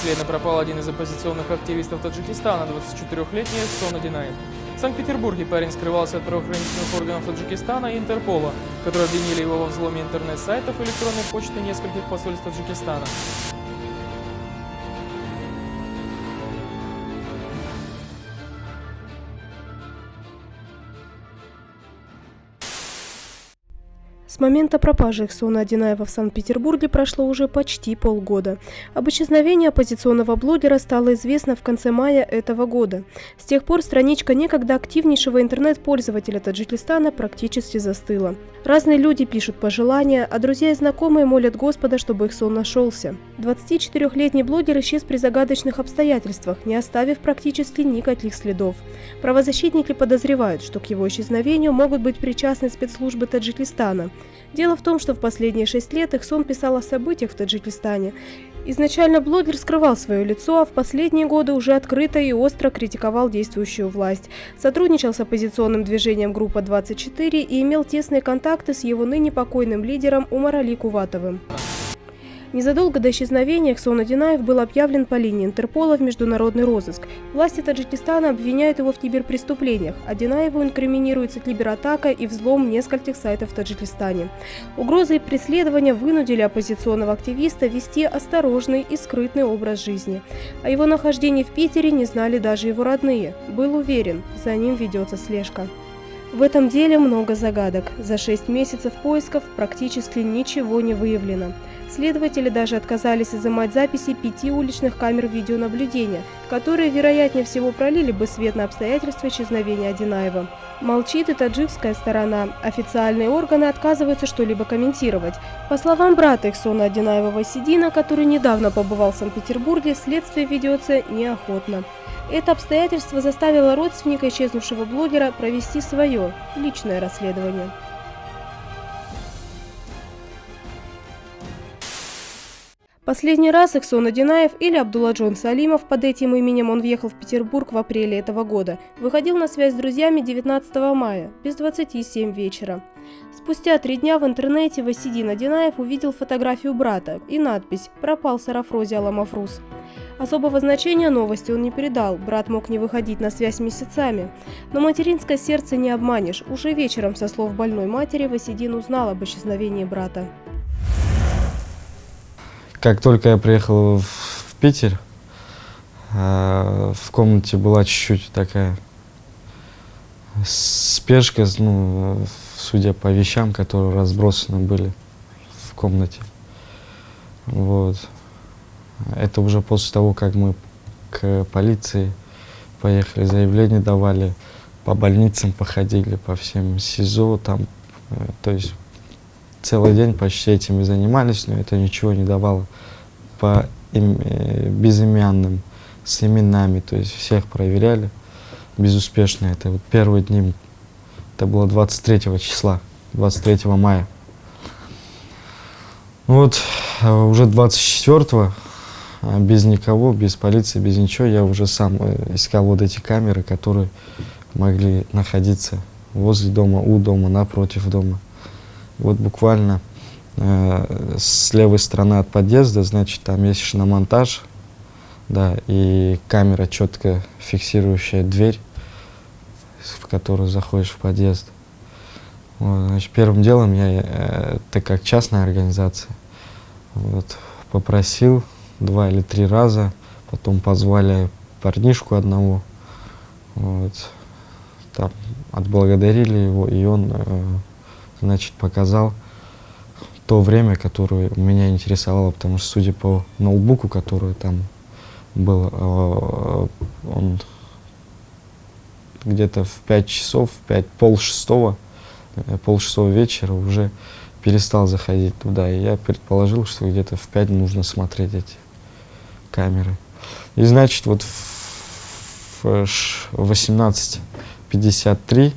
Бесследно пропал один из оппозиционных активистов Таджикистана, 24-летний Сон Одинаев. В Санкт-Петербурге парень скрывался от правоохранительных органов Таджикистана и Интерпола, которые обвинили его во взломе интернет-сайтов и электронной почты нескольких посольств Таджикистана. С момента пропажи Сона Одинаева в Санкт-Петербурге прошло уже почти полгода. Об исчезновении оппозиционного блогера стало известно в конце мая этого года. С тех пор страничка некогда активнейшего интернет-пользователя Таджикистана практически застыла. Разные люди пишут пожелания, а друзья и знакомые молят Господа, чтобы их сон нашелся. 24-летний блогер исчез при загадочных обстоятельствах, не оставив практически никаких следов. Правозащитники подозревают, что к его исчезновению могут быть причастны спецслужбы Таджикистана. Дело в том, что в последние 6 лет Ихсон писал о событиях в Таджикистане. Изначально блогер скрывал свое лицо, а в последние годы уже открыто и остро критиковал действующую власть. Сотрудничал с оппозиционным движением «Группа 24» и имел тесные контакты с его ныне покойным лидером Умарали Куватовым. Незадолго до исчезновения Сон Одинаев был объявлен по линии Интерпола в международный розыск. Власти Таджикистана обвиняют его в киберпреступлениях. Одинаеву инкриминируется кибератака и взлом нескольких сайтов в Таджикистане. Угрозы и преследования вынудили оппозиционного активиста вести осторожный и скрытный образ жизни. О его нахождении в Питере не знали даже его родные. Был уверен, за ним ведется слежка. В этом деле много загадок. За 6 месяцев поисков практически ничего не выявлено. Следователи даже отказались изымать записи 5 уличных камер видеонаблюдения, которые, вероятнее всего, пролили бы свет на обстоятельства исчезновения Одинаева. Молчит и таджикская сторона. Официальные органы отказываются что-либо комментировать. По словам брата Ихсона Одинаева Васидина, который недавно побывал в Санкт-Петербурге, следствие ведется неохотно. Это обстоятельство заставило родственника исчезнувшего блогера провести свое личное расследование. Последний раз Ихсон Одинаев или Абдулладжон Салимов, под этим именем он въехал в Петербург в апреле этого года, выходил на связь с друзьями 19 мая, без 27 вечера. Спустя 3 дня в интернете Васидин Одинаев увидел фотографию брата и надпись «Пропал Сарафрози Аламафрус». Особого значения новости он не придал, брат мог не выходить на связь месяцами. Но материнское сердце не обманешь. Уже вечером, со слов больной матери, Васидин узнал об исчезновении брата. Как только я приехал в Питер, в комнате была чуть-чуть такая спешка, судя по вещам, которые разбросаны были в комнате. Вот. Это уже после того, как мы к полиции поехали, заявление давали, по больницам походили, по всем СИЗО, там, то есть целый день почти этим и занимались, но это ничего не давало по безымянным, с именами, то есть всех проверяли безуспешно. Это вот первые дни, это было 23 числа, 23 мая. Вот уже 24-го, без никого, без полиции, без ничего, я уже сам искал вот эти камеры, которые могли находиться возле дома, у дома, напротив дома. Вот буквально с левой стороны от подъезда, значит, там есть шиномонтаж, да, и камера, четко фиксирующая дверь, в которую заходишь в подъезд. Вот, значит, первым делом я, так как частная организация, вот, попросил 2 или 3 раза, потом позвали парнишку одного, вот, там отблагодарили его, и он, значит, показал то время, которое меня интересовало, потому что, судя по ноутбуку, который там был, он где-то в 5 часов, полшестого вечера уже перестал заходить туда. И я предположил, что где-то в 5 нужно смотреть эти камеры. И, значит, вот в 18:53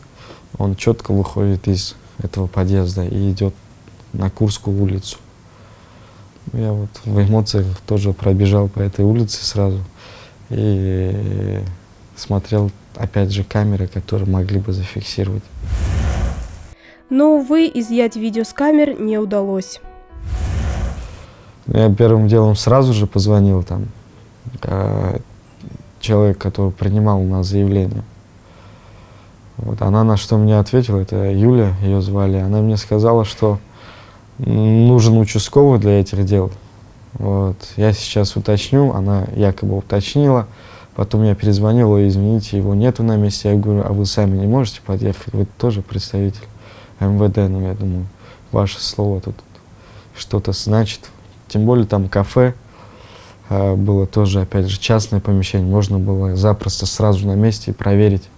он четко выходит из этого подъезда и идет на Курскую улицу. Я вот в эмоциях тоже пробежал по этой улице сразу и смотрел, опять же, камеры, которые могли бы зафиксировать. Но, увы, изъять видео с камер не удалось. Я первым делом сразу же позвонил там человек, который принимал у нас заявление. Вот, она на что мне ответила, это Юля, ее звали. Она мне сказала, что нужен участковый для этих дел. Вот. Я сейчас уточню, она якобы уточнила. Потом я перезвонил, ой, извините, его нету на месте. Я говорю, а вы сами не можете подъехать? Вы тоже представитель МВД. Ну, я думаю, ваше слово тут что-то значит. Тем более там кафе было тоже, опять же, частное помещение. Можно было запросто сразу на месте проверить.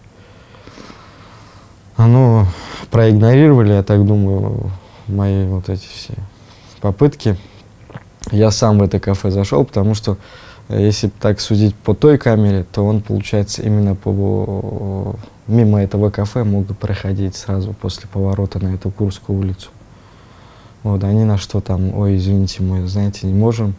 Ну, проигнорировали, я так думаю, мои вот эти все попытки. Я сам в это кафе зашел, потому что, если так судить по той камере, то он, получается, именно мимо этого кафе мог проходить сразу после поворота на эту Курскую улицу. Вот, они на что там, ой, извините, мы, знаете, не можем,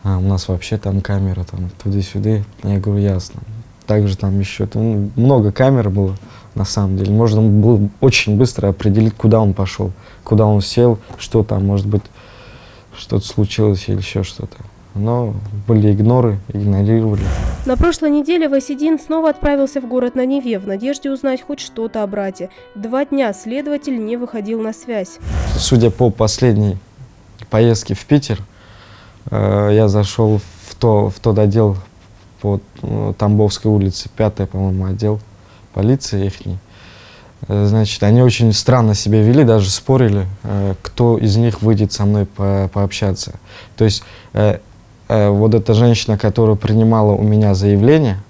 у нас вообще там камера, там, туда-сюда. Я говорю, ясно. Также там еще много камер было, на самом деле. Можно было очень быстро определить, куда он пошел, куда он сел, что там, может быть, что-то случилось или еще что-то. Но были игнорировали. На прошлой неделе Васидин снова отправился в город на Неве в надежде узнать хоть что-то о брате. 2 дня следователь не выходил на связь. Судя по последней поездке в Питер, я зашел в тот отдел по Тамбовской улице, 5-й, по-моему, отдел полиции ихний. Значит, они очень странно себя вели, даже спорили, кто из них выйдет со мной пообщаться. То есть вот эта женщина, которая принимала у меня заявление,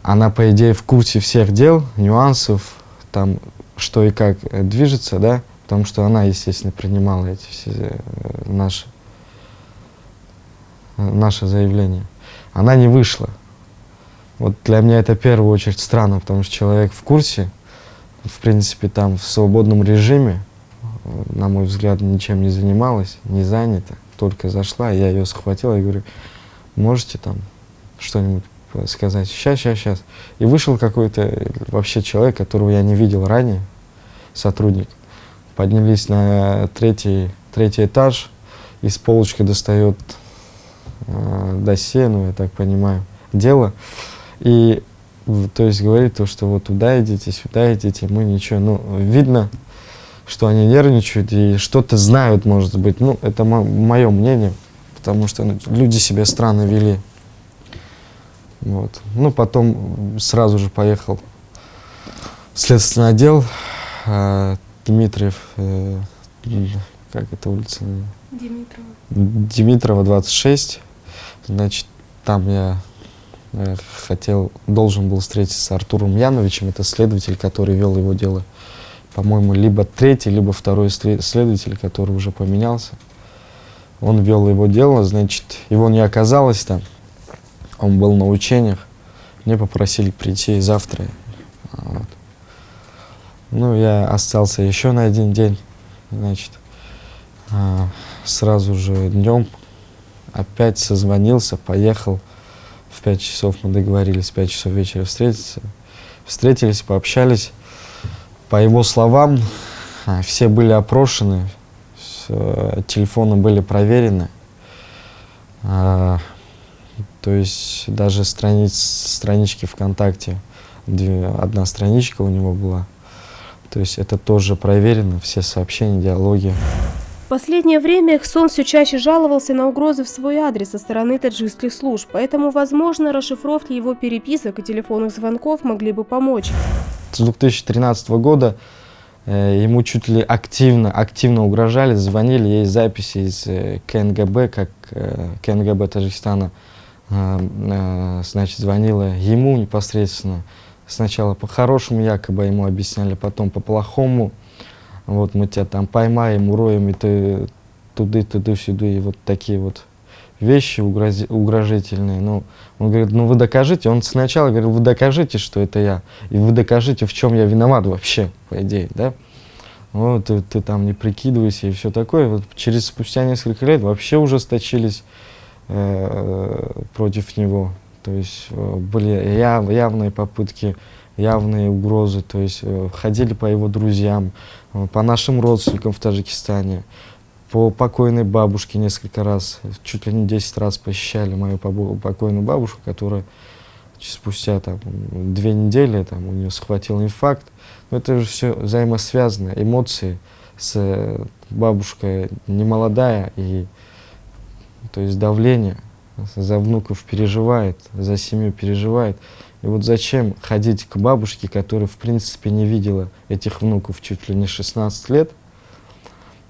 она, по идее, в курсе всех дел, нюансов, там, что и как движется, да, потому что она, естественно, принимала эти все наши заявления. Она не вышла. Вот для меня это в первую очередь странно, потому что человек в курсе, в принципе, там в свободном режиме, на мой взгляд, ничем не занималась, не занята, только зашла, я ее схватил и говорю, можете там что-нибудь сказать? Сейчас. И вышел какой-то вообще человек, которого я не видел ранее, сотрудник. Поднялись на третий этаж, из полочки достает досье, ну, я так понимаю, дело. И, то есть, говорит то, что вот туда идите, сюда идите, мы ничего. Ну, видно, что они нервничают и что-то знают, может быть. Ну, это мое мнение, потому что люди себя странно вели. Вот. Ну, потом сразу же поехал в следственный отдел, Дмитриев, как это улица? Димитрова, 26. Значит, там я должен был встретиться с Артуром Яновичем, это следователь, который вел его дело. По-моему, либо 3-й, либо 2-й следователь, который уже поменялся. Он вел его дело, значит, его не оказалось там. Он был на учениях. Мне попросили прийти завтра. Вот. Ну, я остался еще на 1 день. Значит, сразу же днем опять созвонился, поехал. В 5 часов мы договорились, в 5 часов вечера встретиться. Встретились, пообщались. По его словам, все были опрошены, телефоны были проверены. То есть даже странички ВКонтакте, 1 страничка у него была. То есть это тоже проверено, все сообщения, диалоги. В последнее время Ихсон все чаще жаловался на угрозы в свой адрес со стороны таджикских служб, поэтому, возможно, расшифровки его переписок и телефонных звонков могли бы помочь. С 2013 года ему чуть ли активно угрожали, звонили, есть записи из КНГБ, как КНГБ Таджикистана, значит, звонила ему непосредственно. Сначала по-хорошему якобы ему объясняли, потом по-плохому. Вот мы тебя там поймаем, уроем, и ты туда-сюда, и вот такие вот вещи угрожательные. Ну, он говорит, ну вы докажите. Он сначала говорил, вы докажите, что это я, и вы докажите, в чем я виноват вообще, по идее, да. Вот, ты там не прикидывайся и все такое. Вот спустя несколько лет вообще ужесточились против него. То есть были явные попытки, явные угрозы, то есть ходили по его друзьям, по нашим родственникам в Таджикистане. по покойной бабушке несколько раз, чуть ли не 10 раз посещали мою покойную бабушку, которая спустя там 2 недели там, у нее схватил инфаркт. Но это же все взаимосвязано. Эмоции с бабушкой немолодая, и то есть давление за внуков переживает, за семью переживает. И вот зачем ходить к бабушке, которая в принципе не видела этих внуков чуть ли не 16 лет,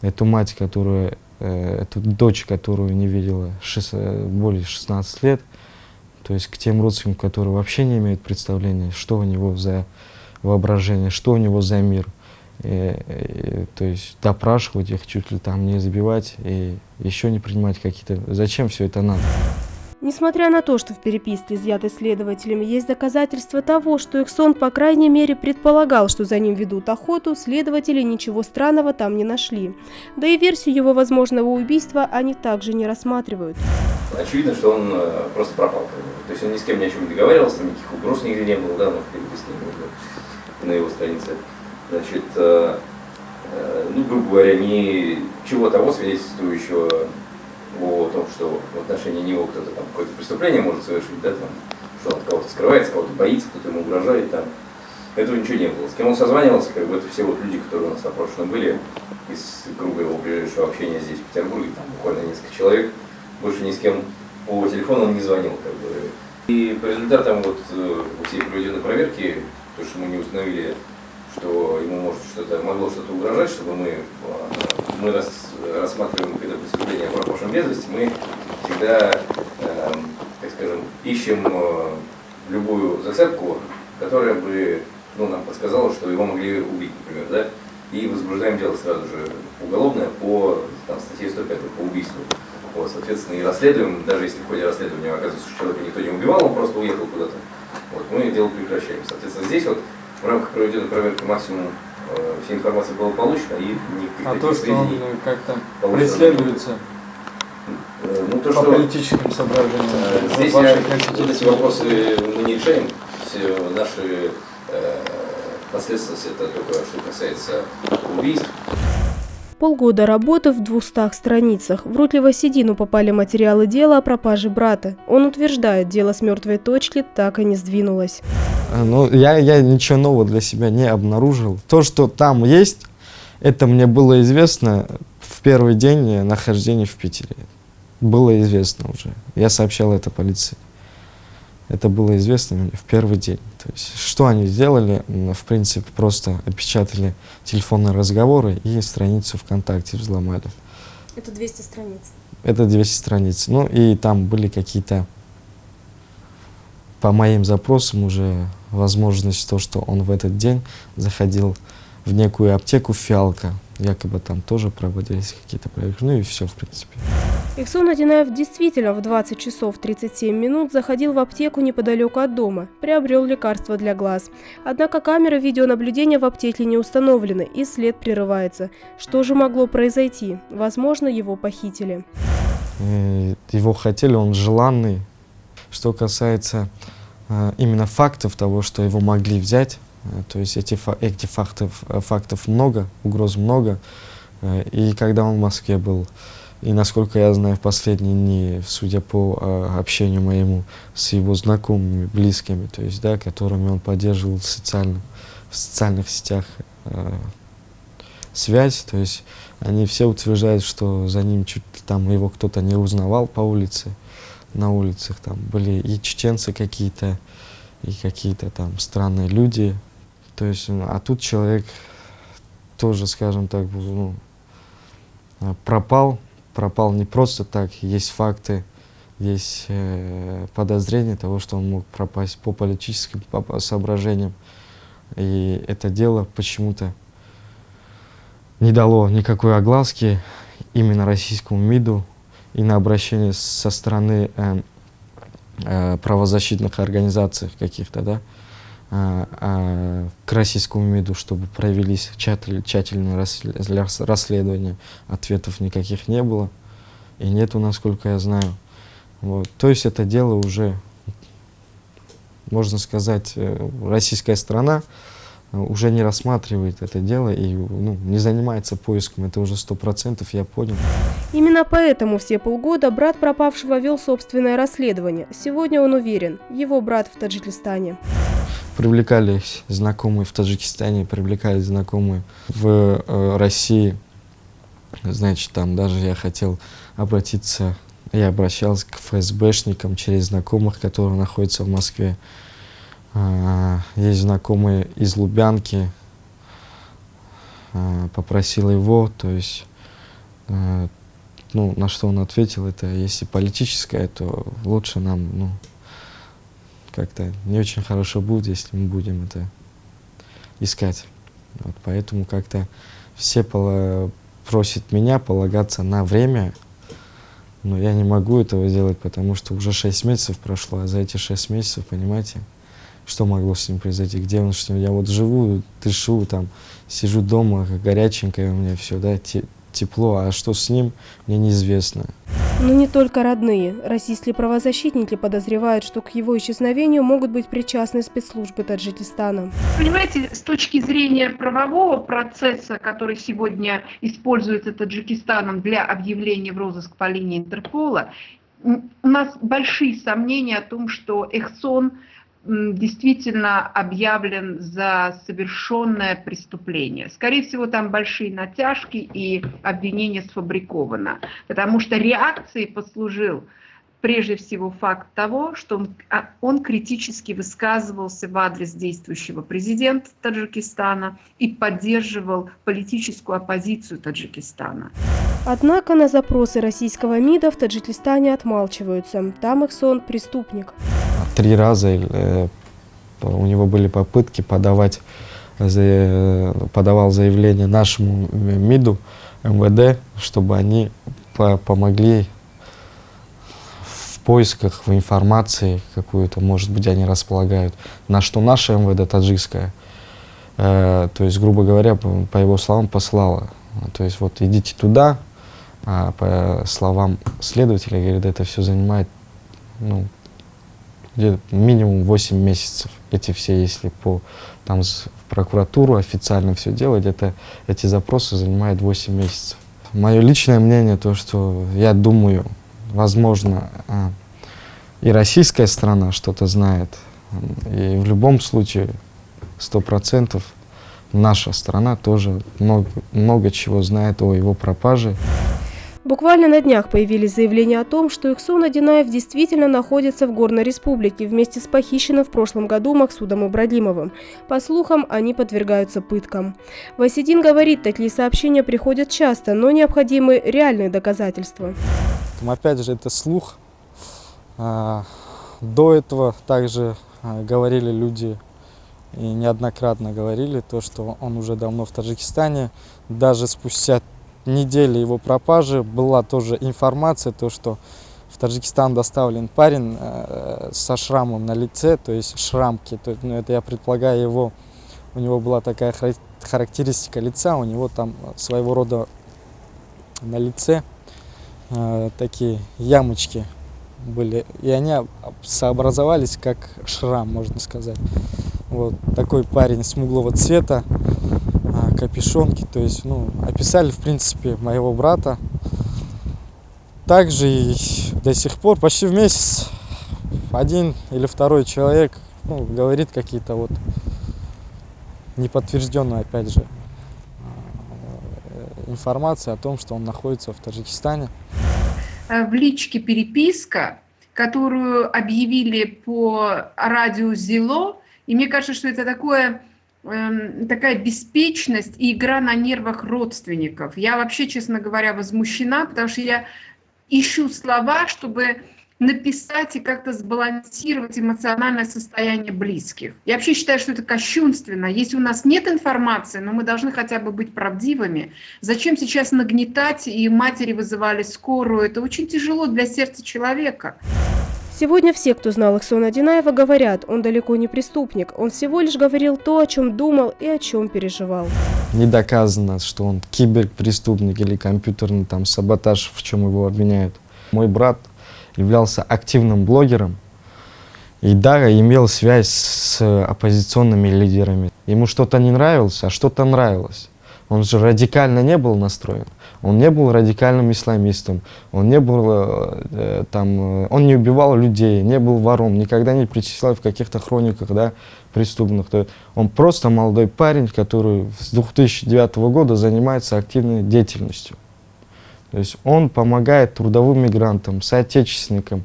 эту мать, которая, эту дочь, которую не видела более 16 лет, то есть к тем родственникам, которые вообще не имеют представления, что у него за воображение, что у него за мир. То есть допрашивать их, чуть ли там не забивать и еще не принимать какие-то... Зачем все это надо? Несмотря на то, что в переписке, изъятой следователями, есть доказательства того, что Эксон, по крайней мере, предполагал, что за ним ведут охоту, следователи ничего странного там не нашли. Да и версию его возможного убийства они также не рассматривают. Очевидно, что он просто пропал. То есть он ни с кем ни о чем не договаривался, никаких угроз нигде не было, да, но в переписке на его странице. Значит, ну, грубо говоря, ничего того свидетельствующего о том, что в отношении него кто-то там какое-то преступление может совершить, да, там, что он от кого-то скрывается, кого-то боится, кто-то ему угрожает, там. Этого ничего не было. С кем он созванивался, как бы это все вот люди, которые у нас опрошены были, из круга его ближайшего общения здесь, в Петербурге, там буквально несколько человек, больше ни с кем по телефону он не звонил, как бы. И по результатам вот всей проведенной проверки, то, что мы не установили, что ему может могло что-то угрожать, чтобы мы рассматриваем это преступление о пропавшем без вести, мы всегда, так скажем, ищем любую зацепку, которая бы нам подсказала, что его могли убить, например, да, и возбуждаем дело сразу же уголовное по статье 105 по убийству. Вот, соответственно, и расследуем, даже если в ходе расследования оказывается, что человека никто не убивал, он просто уехал куда-то, вот, мы дело прекращаем. Соответственно, здесь вот в рамках проведенной проверки максимум вся информация была получена, и никаких А то, что он как-то преследуется по политическим соображениям, здесь эти вопросы мы не решаем, все наши последствия, это только что касается убийств. Полгода работы в 200 страницах. В Рутлева седину попали материалы дела о пропаже брата. Он утверждает, дело с мертвой точки так и не сдвинулось. Ну, я ничего нового для себя не обнаружил. То, что там есть, это мне было известно в первый день нахождения в Питере. Было известно уже. Я сообщал это полиции. Это было известно мне в первый день. То есть, что они сделали? В принципе, просто опечатали телефонные разговоры и страницу ВКонтакте взломали. Это 200 страниц. Это 200 страниц. Ну и там были какие-то, по моим запросам, уже возможность то, что он в этот день заходил в некую аптеку «Фиалка». Якобы там тоже проводились какие-то проверки. Ну и все, в принципе. Эксон Одинаев действительно в 20 часов 37 минут заходил в аптеку неподалеку от дома, приобрел лекарства для глаз. Однако камеры видеонаблюдения в аптеке не установлены, и след прерывается. Что же могло произойти? Возможно, его похитили. Его хотели, он желанный. Что касается именно фактов того, что его могли взять, то есть этих фактов много, угроз много. И когда он в Москве был, и насколько я знаю, в последние дни, судя по общению моему с его знакомыми, близкими, то есть, да, которыми он поддерживал в социальных сетях связь, то есть они все утверждают, что за ним чуть там его кто-то не узнавал по улице, на улицах там были и чеченцы какие-то, и какие-то там странные люди. То есть, а тут человек тоже, скажем так, пропал не просто так. Есть факты, есть подозрения того, что он мог пропасть по политическим соображениям. И это дело почему-то не дало никакой огласки именно российскому МИДу и на обращение со стороны правозащитных организаций каких-то, да, к российскому МИДу, чтобы провелись тщательные расследования. Ответов никаких не было. И нету, насколько я знаю. Вот. То есть это дело уже, можно сказать, российская страна уже не рассматривает это дело и не занимается поиском. Это уже 100%, я понял. Именно поэтому все полгода брат пропавшего вел собственное расследование. Сегодня он уверен, его брат в Таджикистане. Привлекались знакомые в Таджикистане, привлекались знакомые в России. Значит, там даже я хотел обратиться, я обращался к ФСБшникам через знакомых, которые находятся в Москве. Есть знакомые из Лубянки, попросил его, то есть, на что он ответил, это если политическое, то лучше нам, как-то не очень хорошо будет, если мы будем это искать. Вот, поэтому как-то все просят меня полагаться на время, но я не могу этого сделать, потому что уже 6 месяцев прошло, а за эти 6 месяцев, понимаете, что могло с ним произойти, где он, что я вот живу, дышу, там, сижу дома, горяченькое у меня все, да, тепло, а что с ним, мне неизвестно. Но не только родные. Российские правозащитники подозревают, что к его исчезновению могут быть причастны спецслужбы Таджикистана. Понимаете, с точки зрения правового процесса, который сегодня используется Таджикистаном для объявления в розыск по линии Интерпола, у нас большие сомнения о том, что Эхсон действительно объявлен за совершенное преступление. Скорее всего, там большие натяжки и обвинение сфабриковано, потому что реакцией послужил прежде всего факт того, что он критически высказывался в адрес действующего президента Таджикистана и поддерживал политическую оппозицию Таджикистана. Однако на запросы российского МИДа в Таджикистане отмалчиваются. Там Эхсон преступник. 3 раза у него были попытки подавал заявление нашему МИДу, МВД, чтобы они помогли в поисках, в информации какую-то, может быть, они располагают, на что наше МВД таджикское, то есть, грубо говоря, по его словам, послало. То есть, вот идите туда, а по словам следователя, говорит, это все занимает, минимум 8 месяцев. Эти все, если в прокуратуру официально все делать, эти запросы занимают 8 месяцев. Мое личное мнение, то, что я думаю, возможно, и российская сторона что-то знает, и в любом случае 100% наша страна тоже много чего знает о его пропаже. Буквально на днях появились заявления о том, что Эхсон Одинаев действительно находится в Горной Республике вместе с похищенным в прошлом году Максудом Ибрагимовым. По слухам, они подвергаются пыткам. Вайсидин говорит, такие сообщения приходят часто, но необходимы реальные доказательства. Опять же, это слух. До этого также говорили люди, и неоднократно говорили, то, что он уже давно в Таджикистане. Даже спустя недели его пропажи была тоже информация, то, что в Таджикистан доставлен парень со шрамом на лице, то есть шрамки. То есть, это я предполагаю, у него была такая характеристика лица, у него там своего рода на лице такие ямочки были, и они сообразовались как шрам, можно сказать. Вот такой парень смуглого цвета, капюшонки, то есть, описали, в принципе, моего брата. Также и до сих пор, почти в месяц, один или второй человек, говорит какие-то неподтвержденные, опять же, информации о том, что он находится в Таджикистане. В личке переписка, которую объявили по радио ЗИЛО, и мне кажется, что это такая беспечность и игра на нервах родственников. Я вообще, честно говоря, возмущена, потому что я ищу слова, чтобы написать и как-то сбалансировать эмоциональное состояние близких. Я вообще считаю, что это кощунственно. Если у нас нет информации, но мы должны хотя бы быть правдивыми, зачем сейчас нагнетать, и матери вызывали скорую? Это очень тяжело для сердца человека. Сегодня все, кто знал Эхсона Одинаева, говорят, он далеко не преступник. Он всего лишь говорил то, о чем думал и о чем переживал. Не доказано, что он киберпреступник или компьютерный саботаж, в чем его обвиняют. Мой брат являлся активным блогером, И да, имел связь с оппозиционными лидерами. Ему что-то не нравилось, а что-то нравилось. Он же радикально не был настроен. Он не был радикальным исламистом. Он не был он не убивал людей, не был вором, никогда не причислял в каких-то хрониках, да, преступных. Он просто молодой парень, который с 2009 года занимается активной деятельностью. То есть он помогает трудовым мигрантам, соотечественникам,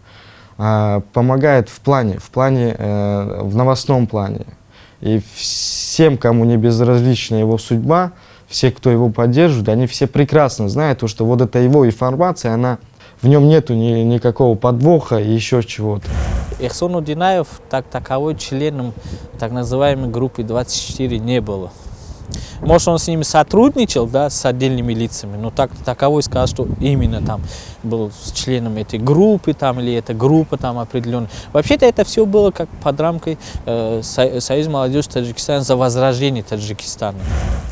помогает в новостном плане. И всем, кому не безразлична его судьба, все, кто его поддерживает, они все прекрасно знают, что вот эта его информация, в нем нету никакого подвоха и еще чего-то. Эхсон Удинаев таковой членом так называемой группы 24 не было. Может, он с ними сотрудничал, да, с отдельными лицами, но таковой сказал, что именно там был членом этой группы, там, или эта группа там определенная. Вообще-то это все было как под рамкой Союза молодежи Таджикистана за возрождение Таджикистана.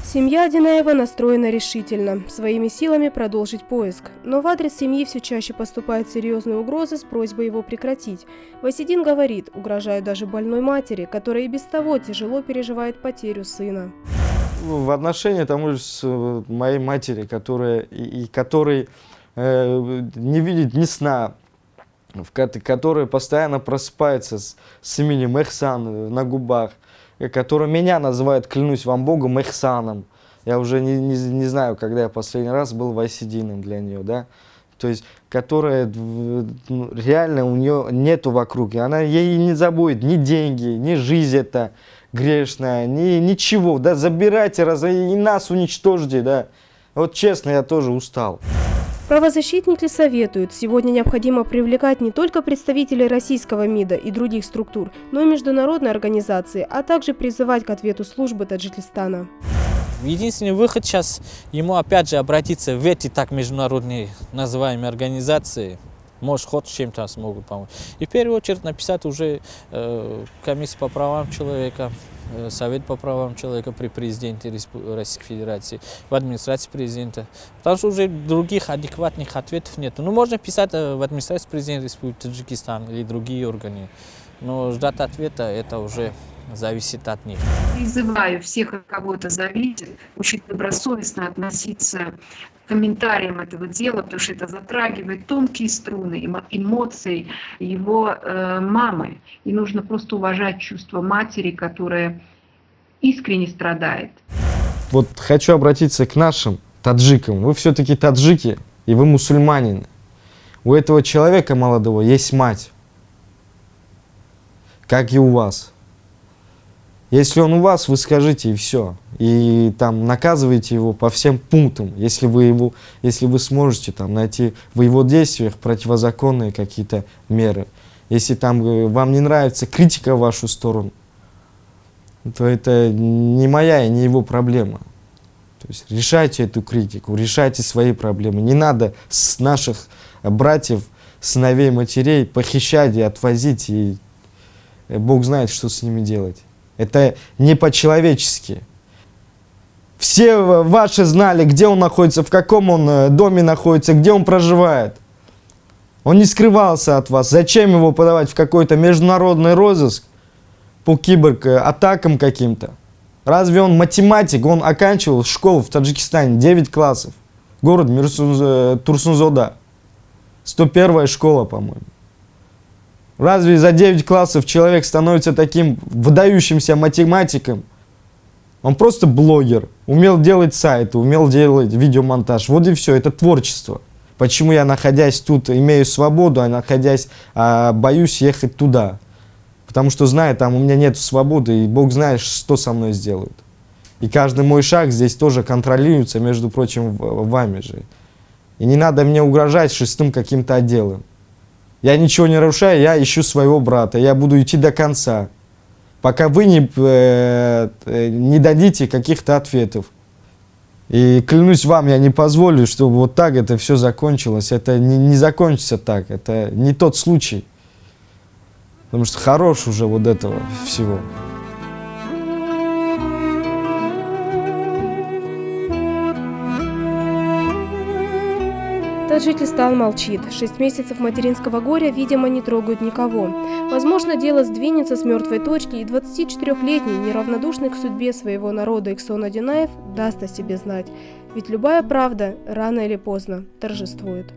Семья Одинаева настроена решительно, своими силами продолжить поиск. Но в адрес семьи все чаще поступают серьезные угрозы с просьбой его прекратить. Васидин говорит, угрожают даже больной матери, которая и без того тяжело переживает потерю сына. В отношении тому же с моей матери, которая не видит ни сна, которая постоянно просыпается с именем Эхсан на губах, которая меня называет, клянусь вам Богом, Эхсаном. Я уже не знаю, когда я последний раз был Васидином для нее, да. То есть, которая реально у нее нету вокруг, и она ей не забудет ни деньги, ни жизнь эта грешная, ничего, да, забирайте, и нас уничтожьте, да. Вот честно, я тоже устал. Правозащитники советуют, сегодня необходимо привлекать не только представителей российского МИДа и других структур, но и международные организации, а также призывать к ответу службы Таджикистана. Единственный выход сейчас ему опять же обратиться в эти так международные называемые организации. Может, хоть чем-то смогут помочь. И в первую очередь написать уже комиссию по правам человека, Совет по правам человека при президенте Российской Федерации, в администрации президента. Потому что уже других адекватных ответов нет. Ну, можно писать в администрации президента Республики Таджикистан или другие органы. Но ждать ответа это уже зависит от них. Призываю всех, от кого это зависит, очень добросовестно относиться к комментариям этого дела, потому что это затрагивает тонкие струны эмоций его мамы. И нужно просто уважать чувство матери, которая искренне страдает. Вот хочу обратиться к нашим таджикам. Вы все-таки таджики, и вы мусульманин. У этого человека молодого есть мать, как и у вас. Если он у вас, вы скажите, и все. И там наказывайте его по всем пунктам, если вы сможете там найти в его действиях противозаконные какие-то меры. Если там вам не нравится критика в вашу сторону, то это не моя и не его проблема. То есть решайте эту критику, решайте свои проблемы. Не надо с наших братьев, сыновей, матерей похищать и отвозить, и Бог знает, что с ними делать. Это не по-человечески. Все ваши знали, где он находится, в каком он доме находится, где он проживает. Он не скрывался от вас. Зачем его подавать в какой-то международный розыск по кибератакам каким-то? Разве он математик? Он оканчивал школу в Таджикистане, 9 классов. Город Турсунзода. 101-я школа, по-моему. Разве за 9 классов человек становится таким выдающимся математиком? Он просто блогер, умел делать сайты, умел делать видеомонтаж. Вот и все, это творчество. Почему я, находясь тут, имею свободу, а находясь, боюсь ехать туда? Потому что знаю, там у меня нет свободы, и Бог знает, что со мной сделают. И каждый мой шаг здесь тоже контролируется, между прочим, вами же. И не надо мне угрожать 6-м каким-то отделом. Я ничего не нарушаю, я ищу своего брата, я буду идти до конца, пока вы не дадите каких-то ответов. И клянусь вам, я не позволю, чтобы вот так это все закончилось. Это не закончится так, это не тот случай. Потому что хорош уже вот этого всего. Таджикистан молчит. 6 месяцев материнского горя, видимо, не трогают никого. Возможно, дело сдвинется с мертвой точки, и 24-летний, неравнодушный к судьбе своего народа Иксон Одинаев даст о себе знать. Ведь любая правда рано или поздно торжествует.